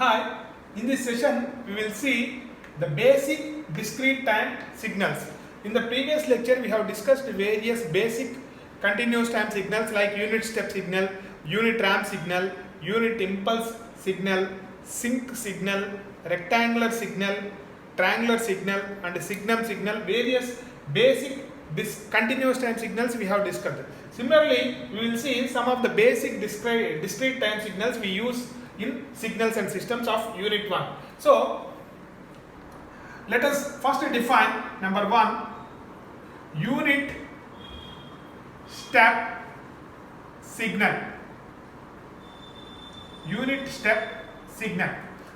Hi, in this session we will see the basic discrete time signals. In the previous lecture we have discussed various basic continuous time signals like unit step signal, unit ramp signal, unit impulse signal, sync signal, rectangular signal, triangular signal and signum signal. Various basic continuous time signals we have discussed. Similarly, we will see some of the basic discrete time signals we use in signals and systems of unit 1. So, let us first define number 1 unit step signal. Unit step signal.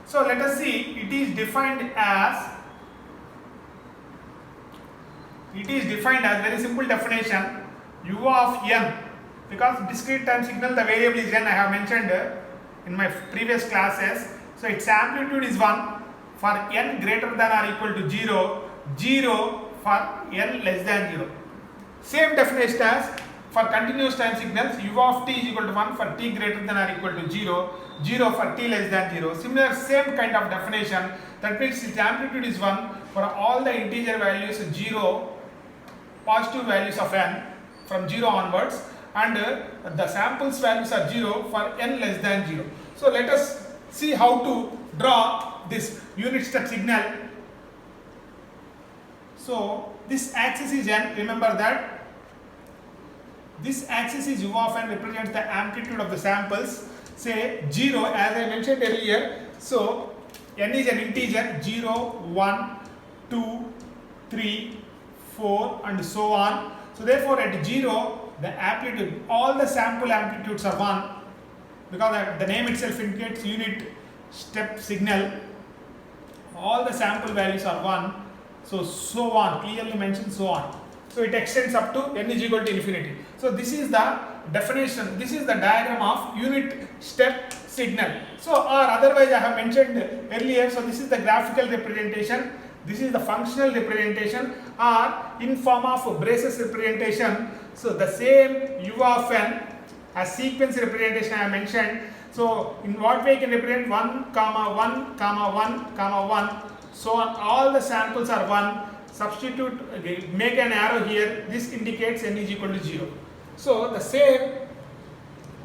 So, let us see, it is defined as very simple definition u of n, because discrete time signal the variable is n, I have mentioned in my previous classes. So its amplitude is 1 for n greater than or equal to 0, 0 for n less than 0. Same definition as for continuous time signals, u of t is equal to 1 for t greater than or equal to 0, 0 for t less than 0. Similar same kind of definition, that means its amplitude is 1 for all the integer values 0, positive values of n from 0 onwards, and the samples values are 0 for n less than 0. So let us see how to draw this unit step signal. So this axis is n, remember that this axis is u of n, represents the amplitude of the samples. Say 0, as I mentioned earlier, so n is an integer, 0, 1, 2, 3, 4 and so on. So therefore at 0 the amplitude, all the sample amplitudes are 1, because the name itself indicates unit step signal. All the sample values are 1, so on, clearly mentioned so on. So it extends up to n is equal to infinity. So this is the definition, this is the diagram of unit step signal. So or otherwise I have mentioned earlier, so this is the graphical representation, this is the functional representation, or in form of braces representation. So the same u of n as sequence representation I have mentioned. So in what way you can represent 1, 1, 1, 1, so on, all the samples are 1. Substitute, make an arrow here, this indicates n is equal to 0. So the same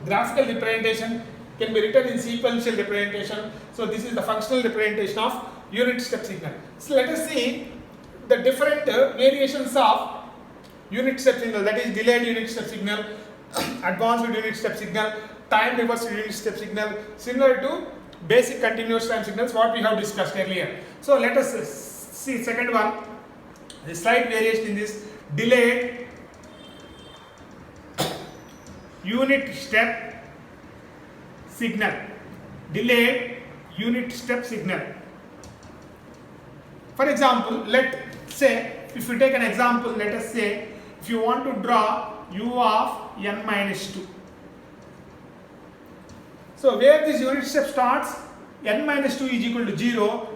graphical representation can be written in sequential representation. So this is the functional representation of unit step signal. So let us see the different variations of unit step signal, that is delayed unit step signal, advanced unit step signal, time reversed unit step signal, similar to basic continuous time signals what we have discussed earlier. So let us see second one, the slight variation in this delayed unit step signal. Delayed unit step signal. For example, let's say, if you take an example, let us say, if you want to draw u of n minus 2. So where this unit step starts, n minus 2 is equal to 0,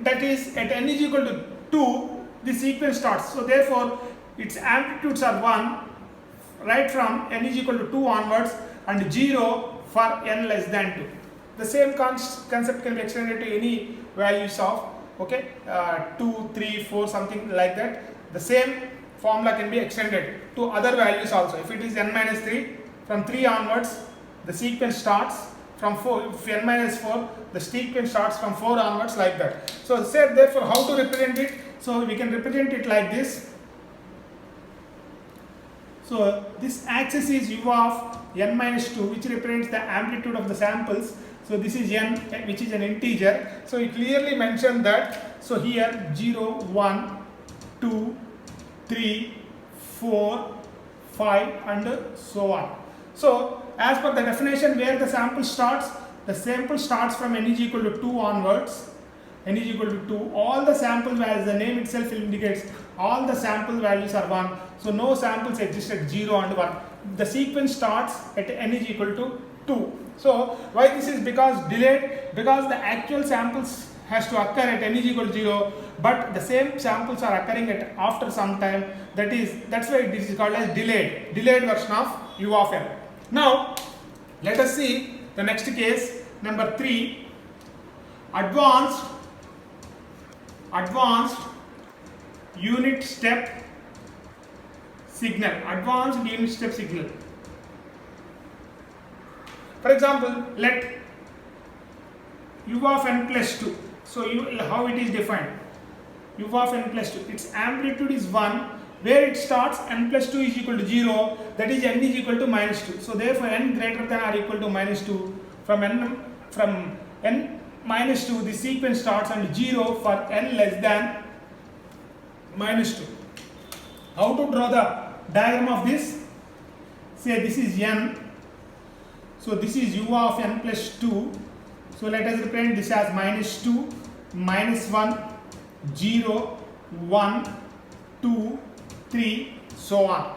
that is at n is equal to 2, the sequence starts. So therefore, its amplitudes are 1 right from n is equal to 2 onwards and 0 for n less than 2. The same concept can be extended to any values of 2, 3, 4, something like that. The same formula can be extended to other values also. If it is n minus 3, from 3 onwards the sequence starts, from 4, if n minus 4, the sequence starts from 4 onwards, like that. So say therefore how to represent it? So we can represent it like this. So this axis is u of n minus 2, which represents the amplitude of the samples. So this is n, which is an integer. So we clearly mentioned that. So here 0, 1, 2, 3, 4, 5 and so on. So as per the definition, where the sample starts, the sample starts from n is equal to 2 onwards. N is equal to 2. All the sample values, the name itself indicates, all the sample values are 1. So no samples exist at 0 and 1. The sequence starts at n is equal to 2. So why this is? Because delayed, because the actual samples has to occur at n is equal to 0, but the same samples are occurring at after some time. That's why this is called as delayed version of u of n. Now let us see the next case, number 3. advanced unit step signal. Advanced unit step signal. For example, let u of n plus 2. So how it is defined? U of n plus 2. Its amplitude is 1. Where it starts, n plus 2 is equal to 0. That is n is equal to minus 2. So therefore n greater than or equal to minus 2. From n minus 2, the sequence starts, and 0 for n less than minus 2. How to draw the diagram of this? Say this is n. So this is u of n plus 2. So let us represent this as minus 2, minus 1, 0, 1, 2, 3, so on.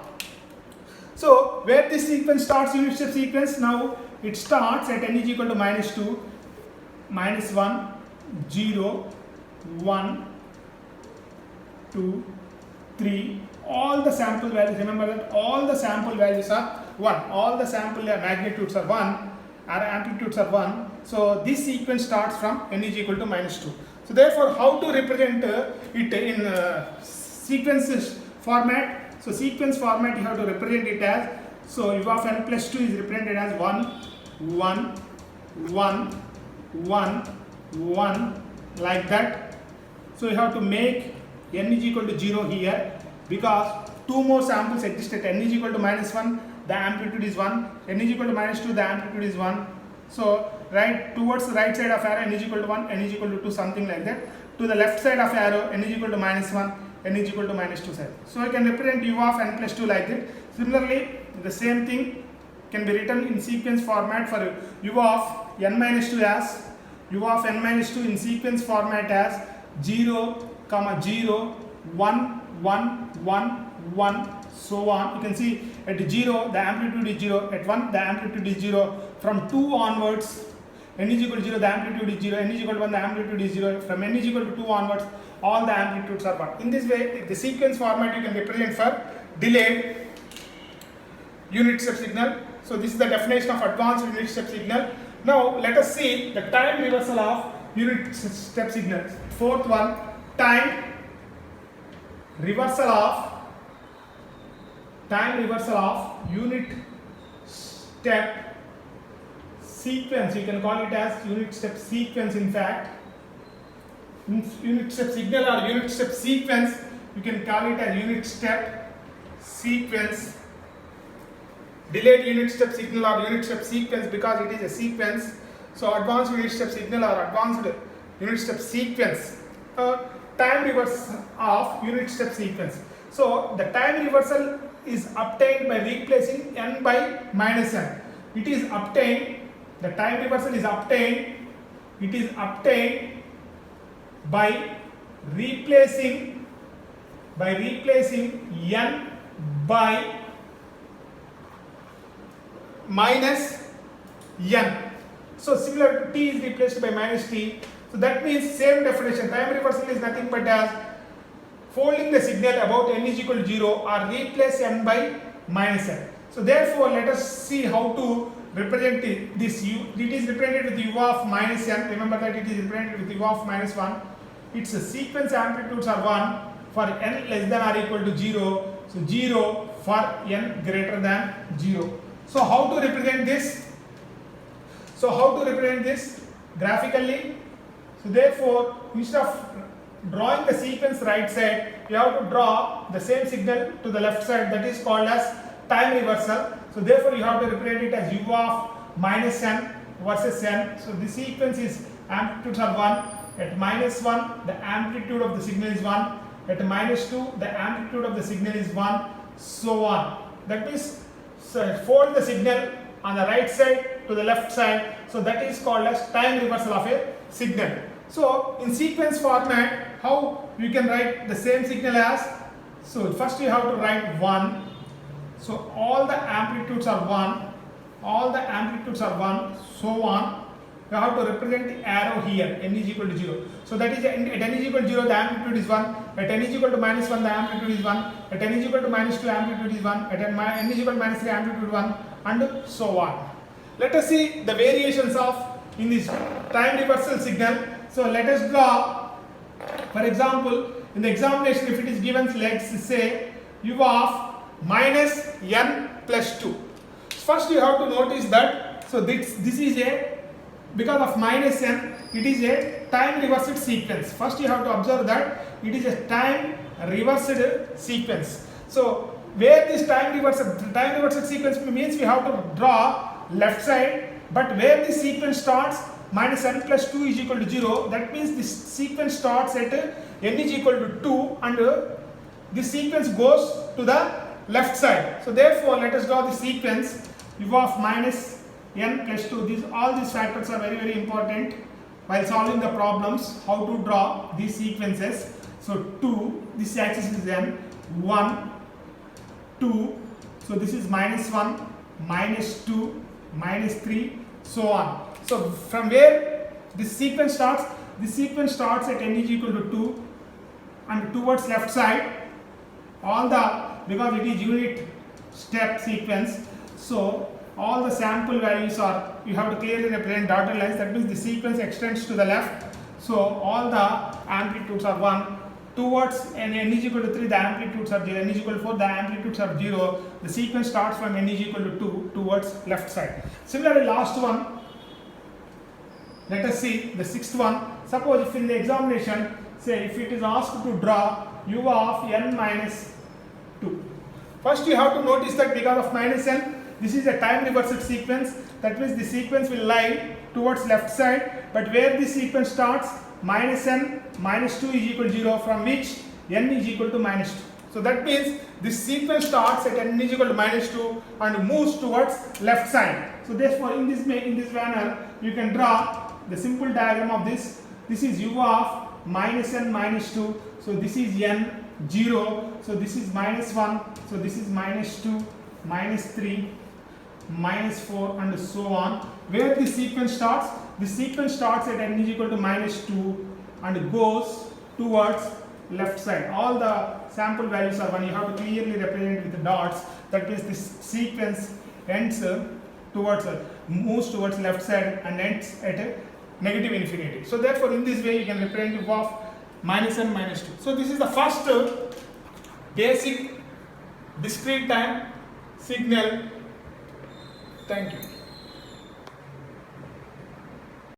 So where this sequence starts, unit step sequence, now it starts at n is equal to minus 2, minus 1, 0, 1, 2, 3. All the sample values, remember that all the sample values are 1. All the sample magnitudes are 1, or amplitudes are 1. So this sequence starts from n is equal to minus 2. So therefore, how to represent it in sequences format? So sequence format you have to represent it as, so u of n plus 2 is represented as 1, 1, 1, 1, 1, like that. So you have to make n is equal to 0 here, because 2 more samples exist at n is equal to minus 1, the amplitude is 1, n is equal to minus 2, the amplitude is 1. So right towards the right side of arrow n is equal to 1, n is equal to 2, something like that. To the left side of arrow n is equal to minus 1, n is equal to minus 2 side. So I can represent u of n plus 2 like that. Similarly, the same thing can be written in sequence format for u of n minus 2 as u of n minus 2 in sequence format as 0, 0, 1, 1, 1, 1, so on. You can see at 0 the amplitude is 0, at 1 the amplitude is 0, from 2 onwards n is equal to 0, the amplitude is 0, n is equal to 1, the amplitude is 0, from n is equal to 2 onwards all the amplitudes are 1. In this way, the sequence format you can represent for delayed unit step signal. So this is the definition of advanced unit step signal. Now let us see the time reversal of unit step signal. Fourth one, time reversal of unit step sequence. You can call it as unit step sequence. In fact, unit step signal or unit step sequence, you can call it as unit step sequence. Delayed unit step signal or unit step sequence, because it is a sequence. So advanced unit step signal or advanced unit step sequence. Time reversal of unit step sequence. So the time reversal is obtained by replacing n by minus n. It is obtained, the time reversal is obtained, it is obtained by replacing n by minus n. So similar to t is replaced by minus t. So that means same definition. Time reversal is nothing but as folding the signal about n is equal to 0 or replace n by minus n. So therefore, let us see how to represent this u. It is represented with u of minus n. Remember that it is represented with u of minus 1. Its sequence amplitudes are 1 for n less than or equal to 0. So 0 for n greater than 0. So how to represent this? Graphically. So therefore, instead of drawing the sequence right side, you have to draw the same signal to the left side. That is called as time reversal. So therefore, you have to represent it as u of minus n versus n. So the sequence is amplitudes are 1. At minus 1, the amplitude of the signal is 1. At minus 2, the amplitude of the signal is 1. So on. That means fold the signal on the right side to the left side. So that is called as time reversal of a signal. So in sequence format, how you can write the same signal as? So first you have to write 1. So all the amplitudes are 1. So on. You have to represent the arrow here, n is equal to 0. So that is at n is equal to 0, the amplitude is 1. At n is equal to minus 1, the amplitude is 1. At n is equal to minus 2, amplitude is 1. At n is equal to minus 3, amplitude 1, and so on. Let us see the variations of in this time reversal signal. So let us draw, for example, in the examination if it is given, let's say u of minus n plus 2. First you have to notice that, so this is a, because of minus n, it is a time reversed sequence. First you have to observe that it is a time reversed sequence. So where this time reversed sequence means we have to draw left side, but where this sequence starts minus n plus 2 is equal to 0, that means this sequence starts at n is equal to 2 and this sequence goes to the left side. So therefore let us draw the sequence u of minus n plus 2. All these factors are very important while solving the problems, how to draw these sequences. So 2, this axis is n, 1, 2, so this is minus 1, minus 2, minus 3, so on. So from where this sequence starts at n is equal to 2 and towards left side, all the, because it is unit step sequence, so all the sample values are, you have to clearly represent dotted lines, that means the sequence extends to the left. So all the amplitudes are 1. Towards n is equal to 3, the amplitudes are 0, n is equal to 4, the amplitudes are 0. The sequence starts from n is equal to 2 towards left side. Similarly, last one, let us see the sixth one. Suppose if in the examination, say if it is asked to draw u of n minus 2. First you have to notice that because of minus n, this is a time reversed sequence, that means the sequence will lie towards left side, but where this sequence starts, minus n minus 2 is equal to 0, from which n is equal to minus 2. So that means this sequence starts at n is equal to minus 2 and moves towards left side. So therefore in this manner you can draw the simple diagram of this. This is u of minus n minus 2, so this is n 0, so this is minus 1, so this is minus 2, minus 3, minus 4 and so on. Where the sequence starts at n is equal to minus 2 and goes towards left side. All the sample values are 1. You have to clearly represent with the dots, that means this sequence ends moves towards left side and ends at a negative infinity. So therefore in this way you can represent u of minus n minus 2. So this is the first basic discrete time signal. Thank you.